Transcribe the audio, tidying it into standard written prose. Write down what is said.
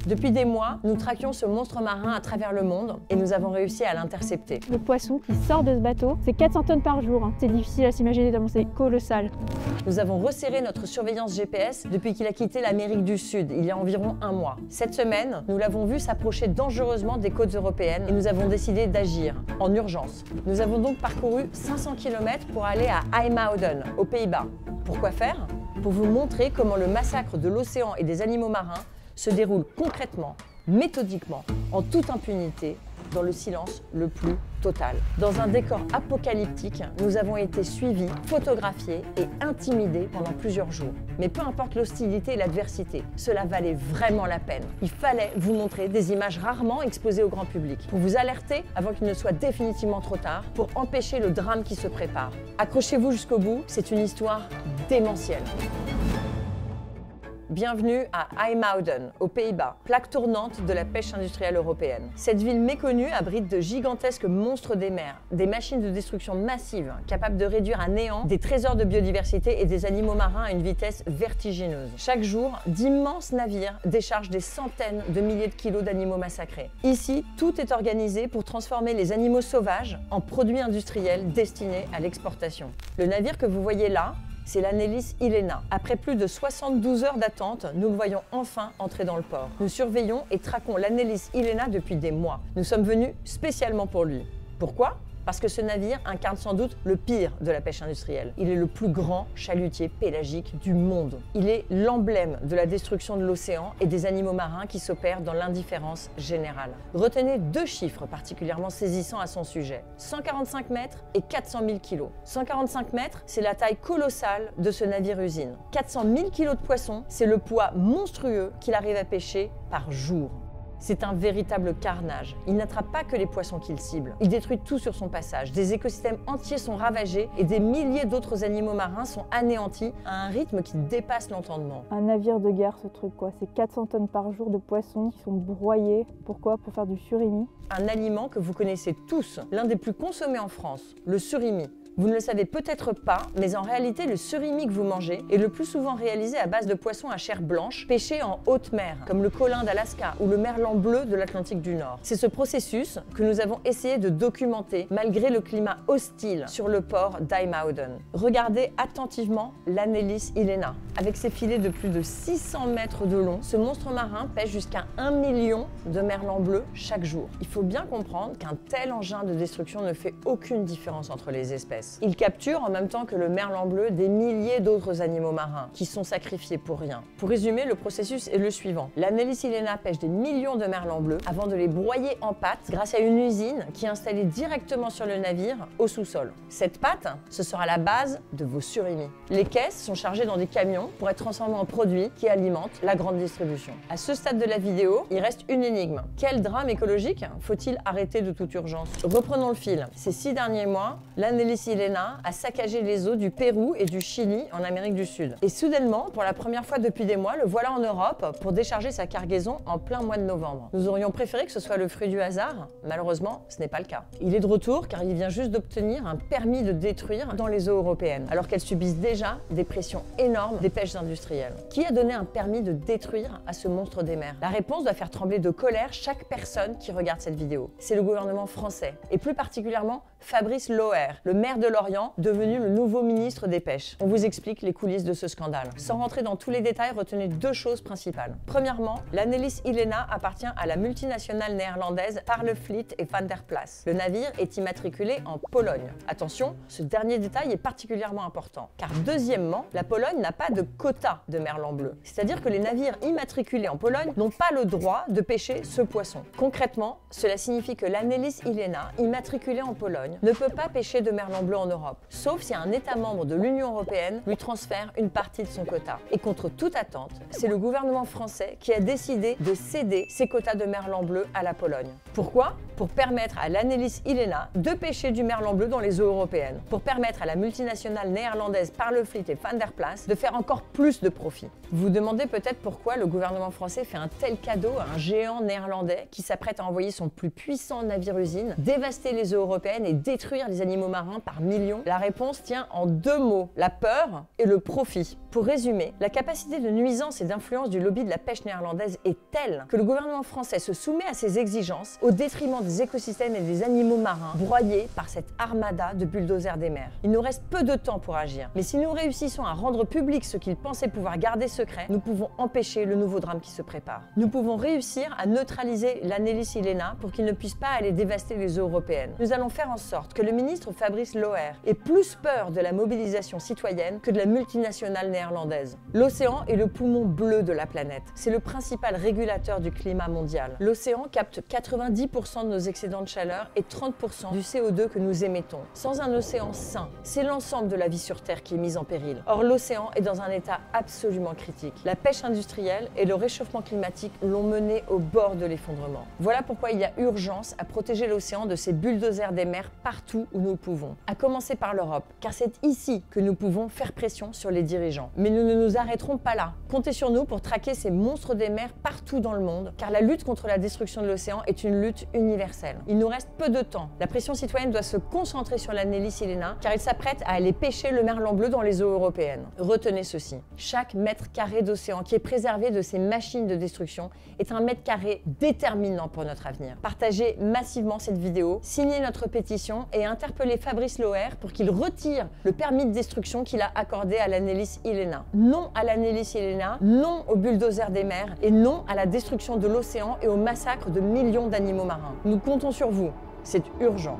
Depuis des mois, nous traquions ce monstre marin à travers le monde et nous avons réussi à l'intercepter. Le poisson qui sort de ce bateau, c'est 400 tonnes par jour. C'est difficile à s'imaginer tellement c'est colossal. Nous avons resserré notre surveillance GPS depuis qu'il a quitté l'Amérique du Sud, il y a environ un mois. Cette semaine, nous l'avons vu s'approcher dangereusement des côtes européennes et nous avons décidé d'agir, en urgence. Nous avons donc parcouru 500 km pour aller à IJmuiden, aux Pays-Bas. Pourquoi faire? Pour vous montrer comment le massacre de l'océan et des animaux marins se déroule concrètement, méthodiquement, en toute impunité, dans le silence le plus total. Dans un décor apocalyptique, nous avons été suivis, photographiés et intimidés pendant plusieurs jours. Mais peu importe l'hostilité et l'adversité, cela valait vraiment la peine. Il fallait vous montrer des images rarement exposées au grand public, pour vous alerter avant qu'il ne soit définitivement trop tard, pour empêcher le drame qui se prépare. Accrochez-vous jusqu'au bout, c'est une histoire démentielle. Bienvenue à IJmuiden, aux Pays-Bas, plaque tournante de la pêche industrielle européenne. Cette ville méconnue abrite de gigantesques monstres des mers, des machines de destruction massives capables de réduire à néant des trésors de biodiversité et des animaux marins à une vitesse vertigineuse. Chaque jour, d'immenses navires déchargent des centaines de milliers de kilos d'animaux massacrés. Ici, tout est organisé pour transformer les animaux sauvages en produits industriels destinés à l'exportation. Le navire que vous voyez là, c'est l'Annelis Ilena. Après plus de 72 heures d'attente, nous le voyons enfin entrer dans le port. Nous surveillons et traquons l'Annelis Ilena depuis des mois. Nous sommes venus spécialement pour lui. Pourquoi ? Parce que ce navire incarne sans doute le pire de la pêche industrielle. Il est le plus grand chalutier pélagique du monde. Il est l'emblème de la destruction de l'océan et des animaux marins qui s'opèrent dans l'indifférence générale. Retenez deux chiffres particulièrement saisissants à son sujet. 145 mètres et 400 000 kilos. 145 mètres, c'est la taille colossale de ce navire-usine. 400 000 kilos de poissons, c'est le poids monstrueux qu'il arrive à pêcher par jour. C'est un véritable carnage. Il n'attrape pas que les poissons qu'il cible. Il détruit tout sur son passage. Des écosystèmes entiers sont ravagés et des milliers d'autres animaux marins sont anéantis à un rythme qui dépasse l'entendement. Un navire de guerre, ce truc quoi. C'est 400 tonnes par jour de poissons qui sont broyés. Pourquoi? Pour faire du surimi. Un aliment que vous connaissez tous, l'un des plus consommés en France, le surimi. Vous ne le savez peut-être pas, mais en réalité, le surimi que vous mangez est le plus souvent réalisé à base de poissons à chair blanche, pêchés en haute mer, comme le colin d'Alaska ou le merlan bleu de l'Atlantique du Nord. C'est ce processus que nous avons essayé de documenter malgré le climat hostile sur le port d'IJmuiden. Regardez attentivement l'Annelis Ilena. Avec ses filets de plus de 600 mètres de long, ce monstre marin pêche jusqu'à 1 million de merlans bleus chaque jour. Il faut bien comprendre qu'un tel engin de destruction ne fait aucune différence entre les espèces. Il capture en même temps que le merlan bleu des milliers d'autres animaux marins qui sont sacrifiés pour rien. Pour résumer, le processus est le suivant. L'Annelis Ilena pêche des millions de merlans bleus avant de les broyer en pâte grâce à une usine qui est installée directement sur le navire au sous-sol. Cette pâte, ce sera la base de vos surimis. Les caisses sont chargées dans des camions pour être transformées en produits qui alimentent la grande distribution. À ce stade de la vidéo, il reste une énigme. Quel drame écologique faut-il arrêter de toute urgence? Reprenons le fil. Ces 6 derniers mois, l'Annelis Ilena a saccagé les eaux du Pérou et du Chili en Amérique du Sud. Et soudainement, pour la première fois depuis des mois, le voilà en Europe pour décharger sa cargaison en plein mois de novembre. Nous aurions préféré que ce soit le fruit du hasard. Malheureusement, ce n'est pas le cas. Il est de retour car il vient juste d'obtenir un permis de détruire dans les eaux européennes, alors qu'elles subissent déjà des pressions énormes des pêches industrielles. Qui a donné un permis de détruire à ce monstre des mers? La réponse doit faire trembler de colère chaque personne qui regarde cette vidéo. C'est le gouvernement français, et plus particulièrement Fabrice Loher, le maire de Lorient, devenu le nouveau ministre des Pêches. On vous explique les coulisses de ce scandale. Sans rentrer dans tous les détails, retenez deux choses principales. Premièrement, l'Annelis Ilena appartient à la multinationale néerlandaise Parlefleet et Van der Plas. Le navire est immatriculé en Pologne. Attention, ce dernier détail est particulièrement important, car deuxièmement, la Pologne n'a pas de quota de merlan bleu. C'est-à-dire que les navires immatriculés en Pologne n'ont pas le droit de pêcher ce poisson. Concrètement, cela signifie que l'Annelis Ilena, immatriculée en Pologne, ne peut pas pêcher de merlan bleu en Europe, sauf si un État membre de l'Union européenne lui transfère une partie de son quota. Et contre toute attente, c'est le gouvernement français qui a décidé de céder ses quotas de merlan bleu à la Pologne. Pourquoi? Pour permettre à l'Annelis Ilena de pêcher du merlan bleu dans les eaux européennes, pour permettre à la multinationale néerlandaise Parlefleet et Van der Plas de faire encore plus de profit. Vous vous demandez peut-être pourquoi le gouvernement français fait un tel cadeau à un géant néerlandais qui s'apprête à envoyer son plus puissant navire-usine dévaster les eaux européennes et détruire les animaux marins par millions? La réponse tient en deux mots, la peur et le profit. Pour résumer, la capacité de nuisance et d'influence du lobby de la pêche néerlandaise est telle que le gouvernement français se soumet à ces exigences au détriment des écosystèmes et des animaux marins broyés par cette armada de bulldozers des mers. Il nous reste peu de temps pour agir, mais si nous réussissons à rendre public ce qu'ils pensaient pouvoir garder secret, nous pouvons empêcher le nouveau drame qui se prépare. Nous pouvons réussir à neutraliser l'Annelis Illéna pour qu'il ne puisse pas aller dévaster les eaux européennes. Nous allons faire en sorte que le ministre Fabrice Loher ait plus peur de la mobilisation citoyenne que de la multinationale néerlandaise. L'océan est le poumon bleu de la planète. C'est le principal régulateur du climat mondial. L'océan capte 90% de nos excédents de chaleur et 30% du CO2 que nous émettons. Sans un océan sain, c'est l'ensemble de la vie sur Terre qui est mise en péril. Or, l'océan est dans un état absolument critique. La pêche industrielle et le réchauffement climatique l'ont mené au bord de l'effondrement. Voilà pourquoi il y a urgence à protéger l'océan de ces bulldozers des mers partout où nous le pouvons. À commencer par l'Europe, car c'est ici que nous pouvons faire pression sur les dirigeants. Mais nous ne nous arrêterons pas là. Comptez sur nous pour traquer ces monstres des mers partout dans le monde, car la lutte contre la destruction de l'océan est une lutte universelle. Il nous reste peu de temps. La pression citoyenne doit se concentrer sur l'Annelis Illéna, car il s'apprête à aller pêcher le merlan bleu dans les eaux européennes. Retenez ceci. Chaque mètre carré d'océan qui est préservé de ces machines de destruction est un mètre carré déterminant pour notre avenir. Partagez massivement cette vidéo, signez notre pétition et interpellez Fabrice Loher pour qu'il retire le permis de destruction qu'il a accordé à l'Annelis Illéna. Non à l'Annelis Illéna, non aux bulldozers des mers et non à la destruction de l'océan et au massacre de millions d'animaux marins. Nous comptons sur vous, c'est urgent.